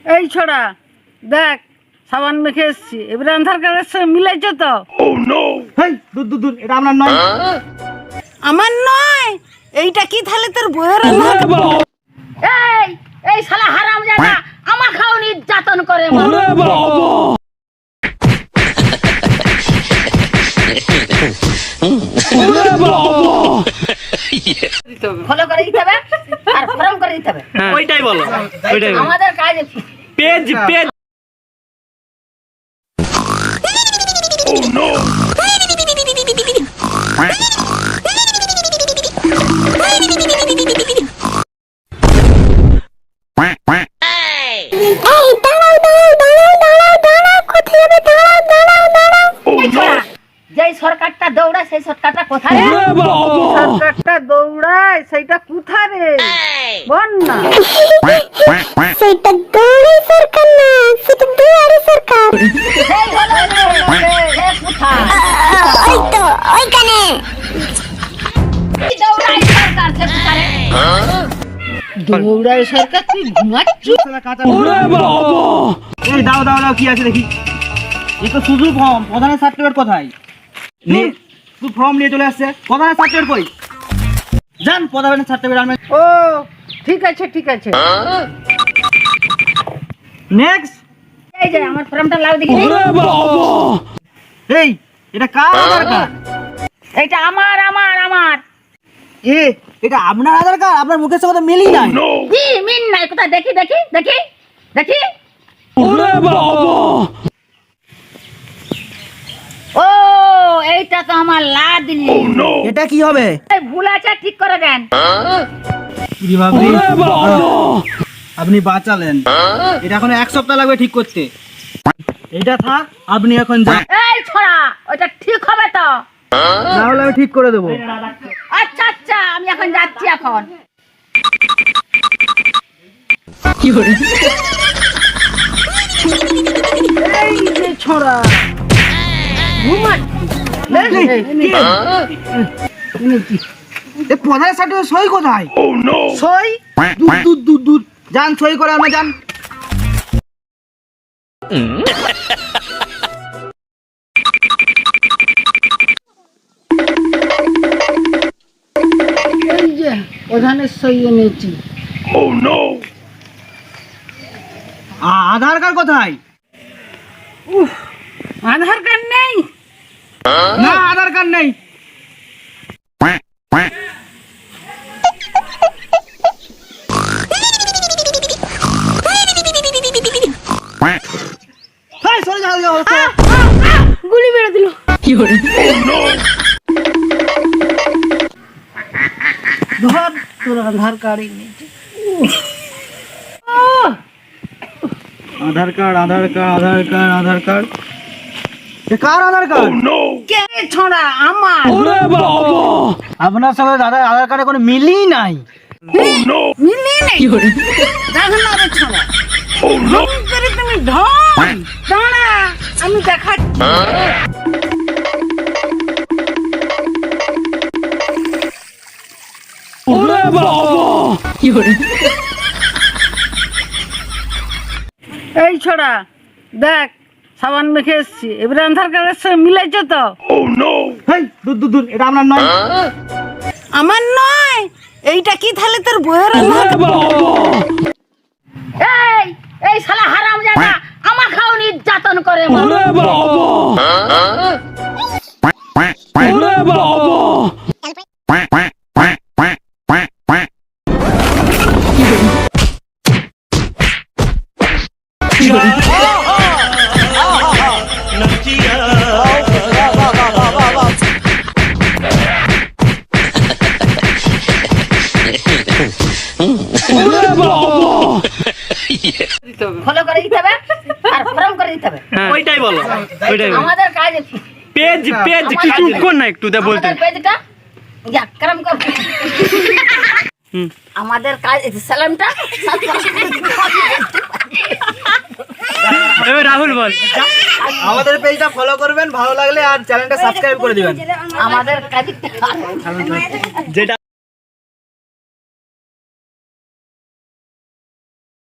এই ছোড়া দেখ সাবান মেখে এসছি, এবারে আধার কার্ডের সঙ্গে মিলাইছে তো? হেই দূর দূর দূর, এটা আপনার নয়। আমার নয়, এইটা কি তাহলে তোর বইয়ের আধার কার্ড? এই এই শালা হারামজাদা আমার খাও নির্যাতন করে ফলো করে দিতে হবে আর ফর্ম করে দিতে হবে। ওইটাই বলো, ওইটাই বলো। আমাদের কাজ পেজ পেজ। যেই সরকারটা দৌড়ায় সেই সরকারটা কোথায়? সরকারটা দৌড়ায় সেইটা কোথায় রে? বল না। সেটা দৌড়ে সরকার না, সেটা দুয়ারে সরকার। সেই হলো সে কোথায়? ওই তো ওইখানে। দৌড়ায় সরকার সে কোথায়? দৌড়ায় সরকার, তুই ঘুমাচ্ছিস? এই দাও দাও দাও, কি আছে দেখি। এই তো শুধু ফর্ম, প্রধানের সার্টিফিকেট কোথায়? নে তুই ফর্ম নিয়ে চলে আসছে, প্রধানের সার্টিফিকেট কই? যান প্রধানের সার্টিফিকেট আনবেন। ও ঠিক আছে ঠিক আছে। নেক্সট। এই যে আমার ফর্মটা লাও দেখি। এই এটা কার আধার কার্ড? এইটা আমার আমার আমার এ এটা আপনার আধার কার্ড? আপনার মুখের সাথে মিলই নাই। কি মিন নাই কোথায়? দেখি দেখি দেখি দেখি। ও এইটা তো আমার লাদলি। এটা কি হবে? এই ভুল আছে, ঠিক করে দেন। আপনি বাঁচালেন। এটা এখন 1 সপ্তাহ লাগবে ঠিক করতে। এটা থাক, আপনি এখন যান। এই ছোড়া ওটা ঠিক হবে তো? না হলে আমি ঠিক করে দেবো। আচ্ছা আচ্ছা আমি এখন যাচ্ছি এখন। এই যে ছোড়া প্রধানের সার্টিফিকেট সই কোথায়? সই দূর দূর দূর দূর, যান সই করে আমরা যান। এই যে প্রধানের সই এনেছি। আধার কার্ড কোথায়? আধার কার্ড নেই? না আধার কার্ড নেই। হেই, সরে যাও, যাও, যাও। গুলি মেরে দিল। ধর তোর আধার কার্ড এনেছি। আধার কার্ড আধার কার্ড আধার কার্ড আধার কার্ড। এ কার আধার কার্ড? কে ছোড়া? আমার। আপনার সঙ্গে দাদা আধার কার্ডে কোনো মিলই নাই। মিলি নেই। দেখো না রে ছোড়া, তুমি ঢং। দাঁড়া আমি দেখাচ্ছি। এই ছোড়া দেখ সাবান মেখে এসছি, এবারে আধার কার্ডের সঙ্গে মিলাইছে তো? হেই দূর দূর দূর, এটা আপনার নয়। আমার নয়, এইটা কি তাহলে তোর বইয়ের আধার কার্ড? এই এই শালা হারামজাদা আমার খাও নির্যাতন করে ফলো করে দিতে হবে আর ফর্ম করে দিতে হবে। ওইটাই বলো, ওইটাই বলো। আমাদের কাজ পেজ পেজ কিছু কোন না একটু দা বলতে। আমাদের পেজটা ইয়া কাম কর। আমাদের কাজ সালামটা রাহুল বল। আমাদের পেজটা ফলো করবেন, ভালো লাগলে আর চ্যানেলটা সাবস্ক্রাইব করে দিবেন। আমাদের কাজ যেটা